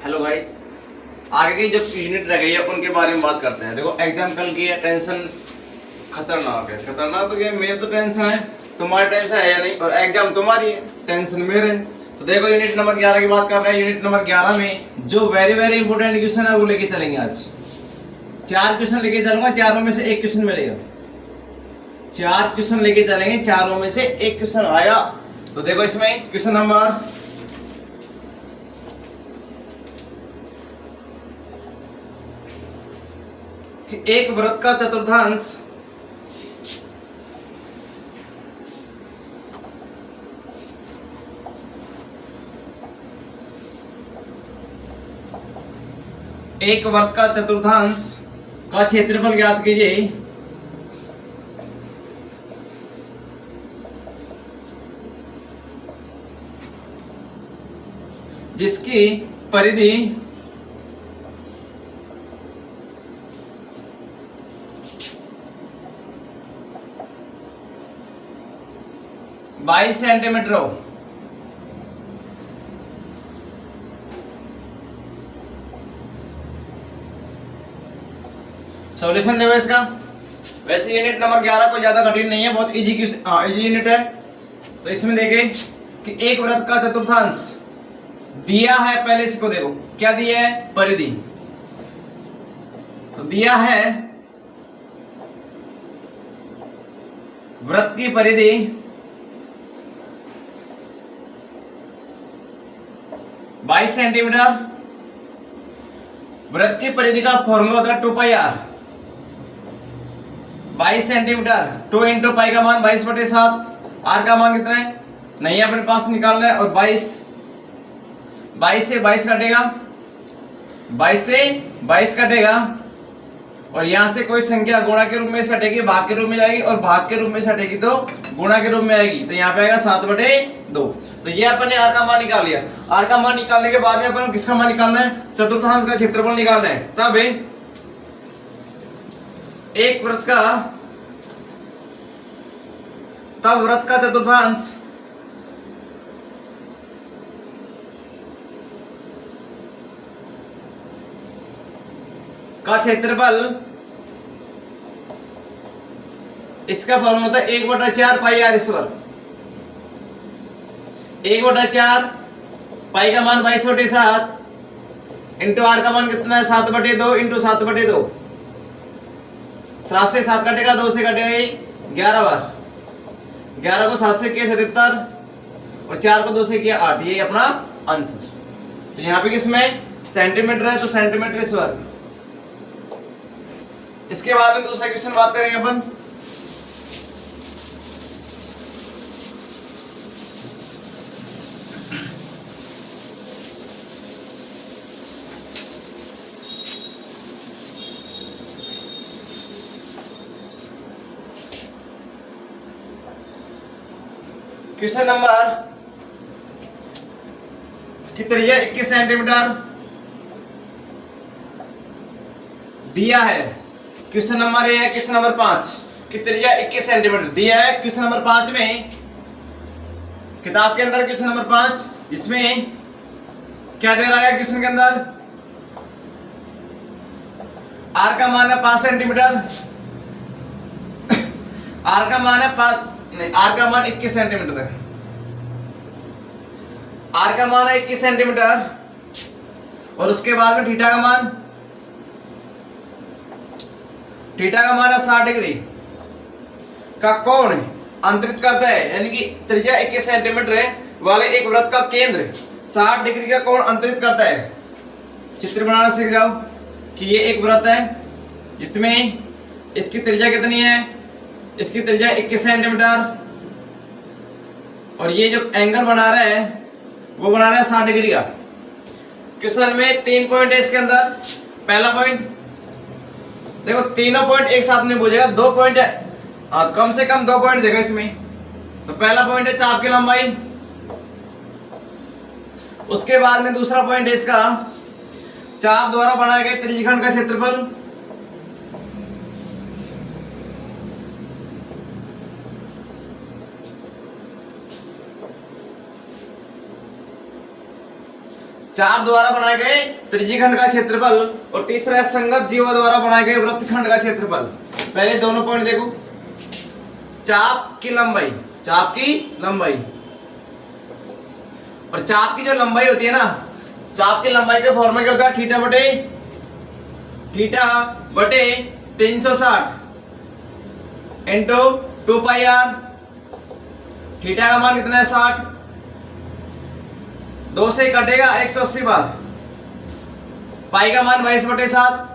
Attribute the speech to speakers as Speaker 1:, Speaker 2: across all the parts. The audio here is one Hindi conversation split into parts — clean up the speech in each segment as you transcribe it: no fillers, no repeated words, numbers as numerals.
Speaker 1: हेलो गाइस, आगे की जो यूनिट रह गई है उनके बारे में बात करते हैं। देखो एग्जाम कल की है, टेंशन खतरनाक है। खतरनाक तो क्या, मेरे तो टेंशन है, तुम्हारी टेंशन है या नहीं, और एग्जाम तुम्हारी है, टेंशन मेरे है। तो देखो यूनिट नंबर 11 की बात कर रहे हैं। यूनिट नंबर 11 में जो वेरी वेरी इंपॉर्टेंट क्वेश्चन है वो लेके चलेंगे आज। 4 क्वेश्चन लेके चलूंगा, चारों में से एक क्वेश्चन मिलेगा। 4 क्वेश्चन लेके चलेंगे, चारों में से एक क्वेश्चन आया। तो देखो इसमें क्वेश्चन नंबर एक वृत्त का चतुर्थांश एक वृत्त का चतुर्थांश का क्षेत्रफल ज्ञात कीजिए जिसकी परिधि 22 सेंटीमीटर हो। सॉल्यूशन देखो इसका। वैसे यूनिट नंबर 11 कोई ज्यादा कठिन नहीं है, बहुत इजी इजी यूनिट है। तो इसमें देखें कि एक वृत्त का चतुर्थांश दिया है। पहले इसको देखो क्या दिया है, परिधि। तो दिया है वृत्त की परिधि 22 सेंटीमीटर। वृत्त की परिधि का फॉर्मूला होता है 2 पाई आर। 22 सेंटीमीटर 2 इंटू पाई का मान 22/7, आर का मान कितना है नहीं अपने पास निकालना है। और 22 से 22 कटेगा, 22 से 22 कटेगा, और यहां से कोई संख्या गुणा के रूप में सटेगी, भाग के रूप में जाएगी, और भाग के रूप में सटेगी तो गुणा के रूप में आएगी। तो यहाँ पे आएगा 7/2। तो ये अपन ने आर का मान निकाल लिया। आर का मान निकालने के बाद में अपन किसका मान निकालना है, चतुर्थांश का क्षेत्रफल निकालना है। तब एक वृत्त का चतुर्थांश का क्षेत्रफल, इसका फॉर्मूला होता है 1/4 पाई आर स्क्वायर। 1/4 पाई का मान 22/7 इंटू आर का मान कितना है 7/2 इंटू 7/2। 7 से 7 कटेगा, 2 से कटेगा 11 बार। 11 को 7 से किया 77, और 4 को 2 से किया 8। ये अपना आंसर। तो यहाँ पे किसमें सेंटीमीटर है, तो सेंटीमीटर स्क्वायर। इसके बाद में दूसरा क्वेश्चन बात करेंगे अपन। क्वेश्चन नंबर की त्रिज्या 21 सेंटीमीटर दिया है। क्वेश्चन नंबर ये है, क्वेश्चन नंबर 5 की त्रिज्या 21 सेंटीमीटर दिया है। क्वेश्चन नंबर 5 में, किताब के अंदर क्वेश्चन नंबर 5, इसमें क्या दे रहा है क्वेश्चन के अंदर, आर का मान है 5 सेंटीमीटर। आर का मान है 5 नहीं, आर का मान 21 सेंटीमीटर है। आर का मान है 21 सेंटीमीटर, और उसके बाद में थीटा का मान है 60 डिग्री का कोण अंतरित करता है। यानी कि त्रिज्या 21 सेंटीमीटर वाले एक वृत्त का केंद्र 60 डिग्री का कोण अंतरित करता है। चित्र बनाना सीख जाओ कि ये एक वृत्त है, इसमें इसकी त्रिज्या कितनी है, इसकी त्रिज्या 21 सेंटीमीटर, और ये जो एंगल बना रहा है वो बना रहा है 60 डिग्री का। क्वेश्चन में 3 पॉइंट है इसके अंदर। पहला पॉइंट देखो, तीनों पॉइंट एक साथ में पूछेगा, 2 पॉइंट है, हाँ कम से कम 2 पॉइंट देगा इसमें। तो पहला पॉइंट है चाप की लंबाई, उसके बाद में दूसरा पॉइंट है इसका चाप द्वारा बनाए गए त्रिज्यखंड का क्षेत्रफल, चाप द्वारा बनाए गए त्रिज्यखंड का क्षेत्रफल और तीसरा है संगत जीवा द्वारा बनाए गए वृत्तखंड का क्षेत्रफल। पहले दोनों पॉइंट देखो, चाप की लंबाई, चाप की लंबाई और चाप की जो लंबाई होती है ना, चाप की लंबाई का फॉर्मूला क्या होता है, थीटा बटे 360 इंटू 2 पाई आर। थीटा का मान कितना है 60, 2 से कटेगा 180 बार, पाई का मान 22/7।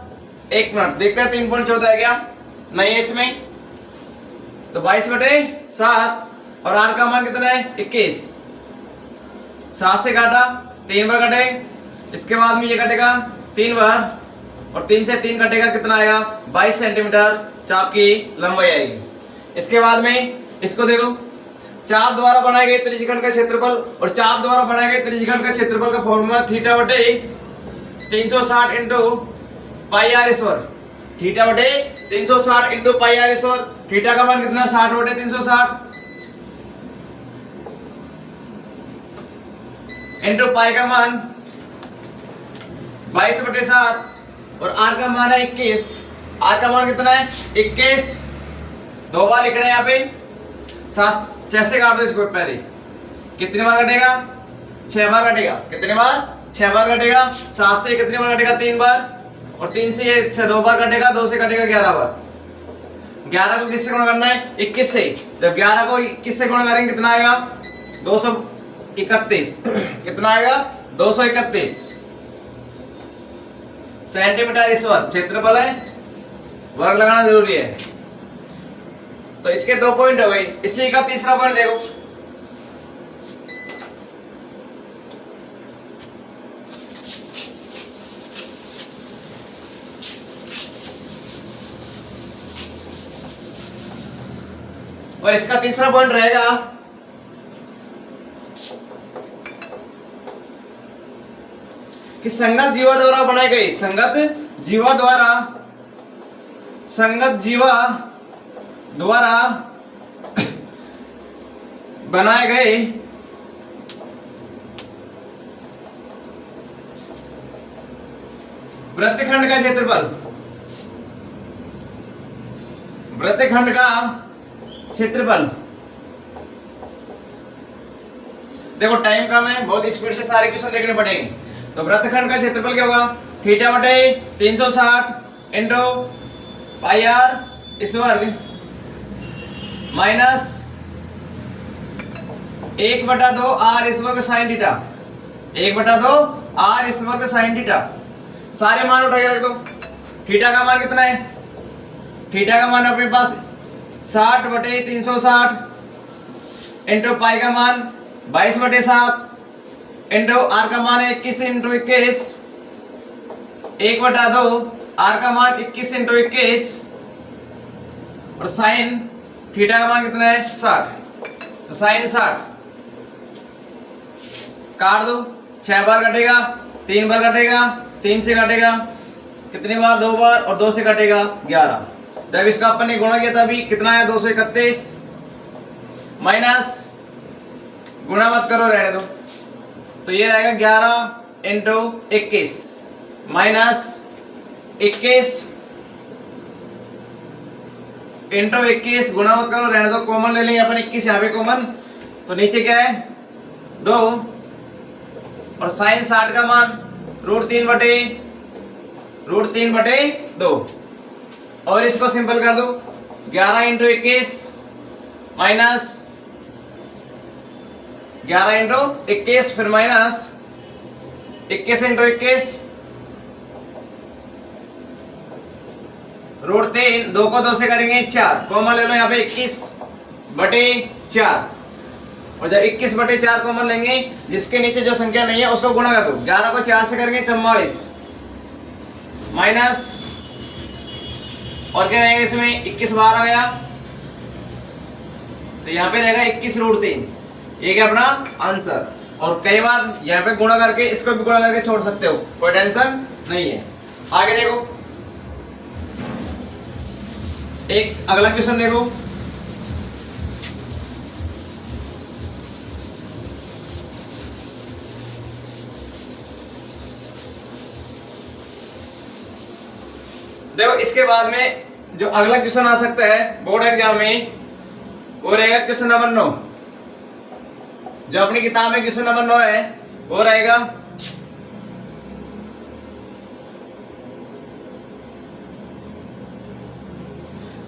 Speaker 1: 1 मिनट देखते हैं 3.14 है क्या, नहीं है इसमें, तो 22/7 और आर का मान कितना है 21। 7 से काटा 3 बार कटे, इसके बाद में ये कटेगा 3 बार और 3 से 3 कटेगा, कितना आएगा 22 सेंटीमीटर चाप की लंबाई आएगी। इसके बाद में इसको देखो, चाप द्वारा बनाए गए त्रिज्यखंड का क्षेत्रफल और चाप द्वारा बनाए गए त्रिज्यखंड का क्षेत्रफल का फॉर्मूला थीटा बटे 360 into pi r square. Theta बटे 360 into pi r square. Theta का मान कितना 60 बटे 360 इंटू पाई का मान 22/7 और आर का मान है 21। आर का मान कितना है 21, 2 बार लिख रहे हैं यहाँ पे, 6 से काट दो इसको पहले, कितनी बार कटेगा 6 बार कटेगा, कितनी बार 6 बार कटेगा। 7 से कितनी बार कटेगा 3 बार और 3 से ये 6 2 बार कटेगा, 2 से कटेगा 11 बार। 11 को किससे गुणा करना है 21 से, जब 11 को 21 से गुणा करेंगे कितना आएगा 231। कितना आएगा 231 सेंटीमीटर स्क्वायर क्षेत्रफल है, वर्ग लगाना जरूरी है। तो इसके 2 पॉइंट हो गए। इसी का तीसरा पॉइंट देखो, और इसका तीसरा पॉइंट रहेगा कि संगत जीवा द्वारा बनाई गई, संगत जीवा द्वारा बनाए गए वृत्तखंड का क्षेत्रफल, वृत्तखंड का क्षेत्रफल। देखो टाइम कम है, बहुत स्पीड से सारे क्वेश्चन देखने पड़ेंगे। तो वृत्तखंड का क्षेत्रफल क्या होगा, थीटा बटे 360 इंटू पाई आर वर्ग माइनस 1/2 आर वर्ग साइन थीटा, 1/2 आर वर्ग साइन थीटा। सारे मान उठा के रख दो। थीटा का मान कितना है, थीटा का मान अपने पास 60 बटे 360 इंटू पाई का मान 22/7 इंटू आर का मान है 21 इंटू 21, 1/2 आर का मान 21 इंटू 21 और साइन थीटा का मान कितना है 60, तो साइन 60 काट दो। 6 बार कटेगा, 3 बार कटेगा, 3 से कटेगा कितनी बार 2 बार और 2 से कटेगा 11। जब इसका अपन ने गुणा किया था अभी कितना है 231 माइनस, गुणा मत करो रहने दो, तो ये रहेगा 11 इंटू 21 माइनस 21 इंटू 21, गुणा मत करो रहने दो, कॉमन ले लेंगे अपन 21 यहाँ पे कॉमन, तो नीचे क्या है 2 और साइन 60 का मान √3/2 और इसको सिंपल कर दो 11 इंटू 21 माइनस 11 इंटू 21 फिर माइनस 21 इंटू 21 √3, 2 को 2 से करेंगे 4, कॉमन ले लो यहाँ पे 21/4 और जब 21/4 कॉमन लेंगे जिसके नीचे जो संख्या नहीं है उसको गुणा कर दो। 11 को 4 से करेंगे 44 माइनस और क्या रहेगा इसमें 21 बार आ गया, तो यहाँ पे रहेगा 21√3। ये क्या अपना आंसर। और कई बार यहाँ पे गुणा करके इसको भी गुणा करके छोड़ सकते हो, कोई टेंशन नहीं है। आगे देखो, एक अगला क्वेश्चन देखो, देखो इसके बाद में जो अगला क्वेश्चन आ सकता है बोर्ड एग्जाम में, वो रहेगा क्वेश्चन नंबर 9। जो अपनी किताब में क्वेश्चन नंबर 9 है वो रहेगा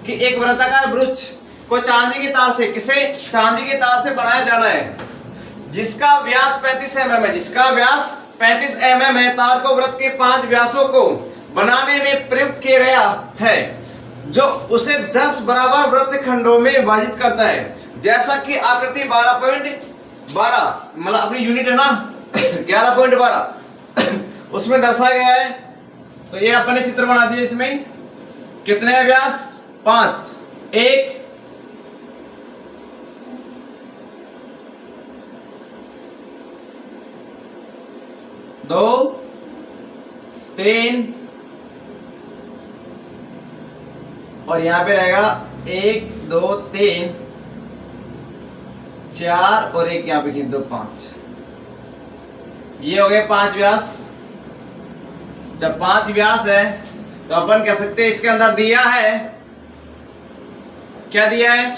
Speaker 1: कि एक वृत्ताकार वृक्ष को चांदी के तार से, किसे चांदी के तार से बनाया जाना है जिसका व्यास 35 mm है, जिसका व्यास 35 mm है। तार को वृत्त के 5 व्यासों को बनाने में प्रयुक्त किया गया है जो उसे 10 बराबर वृत्त खंडों में विभाजित करता है। जैसा कि आकृति 12.12 मतलब अपनी यूनिट है ना 11.12 उसमें दर्शाया गया है। तो ये अपने चित्र बना दिए। इसमें कितने है व्यास? 5, 1 2 3 और यहां पे रहेगा 1 2 3 4 और एक यहां पे गिन दो 5। ये हो गए 5 व्यास। जब 5 व्यास है तो अपन कह सकते हैं इसके अंदर दिया है, क्या दिया है?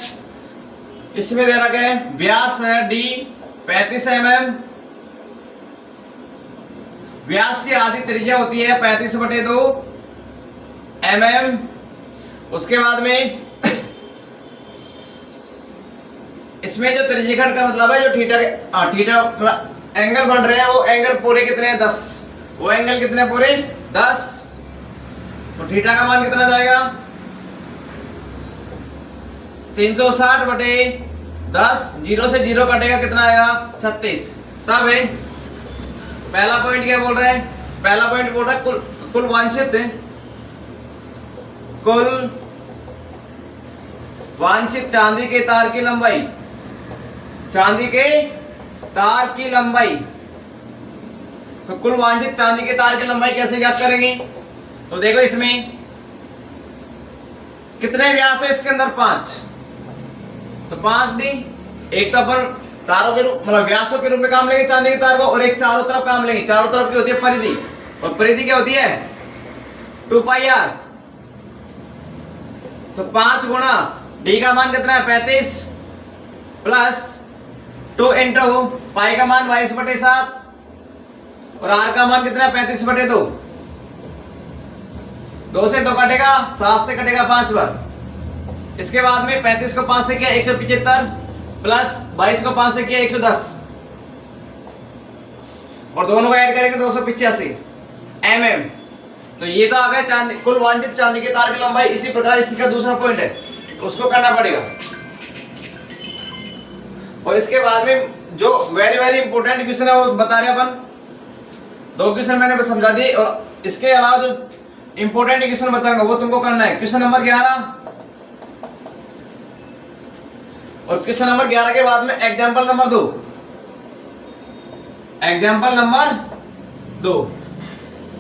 Speaker 1: इसमें दे रखा है व्यास है D 35 mm। व्यास की आधी त्रिज्या होती है 35/2 mm। उसके बाद में इसमें जो त्रिज्यखंड का मतलब है जो थीटा एंगल बन रहे हैं वो एंगल पूरे कितने हैं? 10। वो एंगल कितने पूरे? 10। तो थीटा का मान कितना जाएगा? 360/10। 0 से 0 कटेगा कितना आएगा? 36। सब है। पहला पॉइंट क्या बोल रहा है? पहला पॉइंट बोल रहा है कुल वांछित चांदी के तार की लंबाई, चांदी के तार की लंबाई। तो कुल वांछित चांदी के तार की लंबाई कैसे ज्ञात करेंगे? तो देखो इसमें कितने व्यास है इसके अंदर? 5। तो 5D। एक तो अपन तारों के रूप मतलब व्यासों के रूप में काम लेंगे चांदी के तार को, और एक चारों तरफ काम लेंगे। चारों तरफ की होती है परिधि, और परिधि क्या होती है? 2πr। तो 5 गुणा D का मान कितना है? 35 प्लस 2 इंटू पाई का मान 22/7 और R का मान कितना है? 35/2। 2 से 2 कटेगा, 7 से कटेगा 5 बार। इसके बाद में 35 को 5 से किया 175 प्लस 22 को 5 से किया 110 और दोनों को ऐड करेंगे 285 mm। तो ये तो आ गया चांदी कुल वांछित चांदी के तार की लंबाई। इसी प्रकार इसी का दूसरा पॉइंट है, उसको करना पड़ेगा। और इसके बाद में जो वेरी वेरी इंपॉर्टेंट क्वेश्चन है वो बता रहे अपन। 2 क्वेश्चन मैंने समझा दिए, और इसके अलावा जो इंपॉर्टेंट क्वेश्चन बताऊंगा वो तुमको करना है। क्वेश्चन नंबर 11 और क्वेश्चन नंबर 11 के बाद में एग्जाम्पल नंबर 2। एग्जाम्पल नंबर 2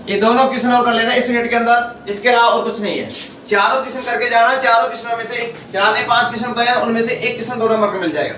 Speaker 1: ये दोनों क्वेश्चन और कर लेना इस यूनिट के अंदर। इसके अलावा और कुछ नहीं है। चारों क्वेश्चन करके जाना। चारों क्वेश्चनों में से 4 ने 5 क्वेश्चन बताया, उनमें से एक क्वेश्चन 2 नंबर का मिल जाएगा।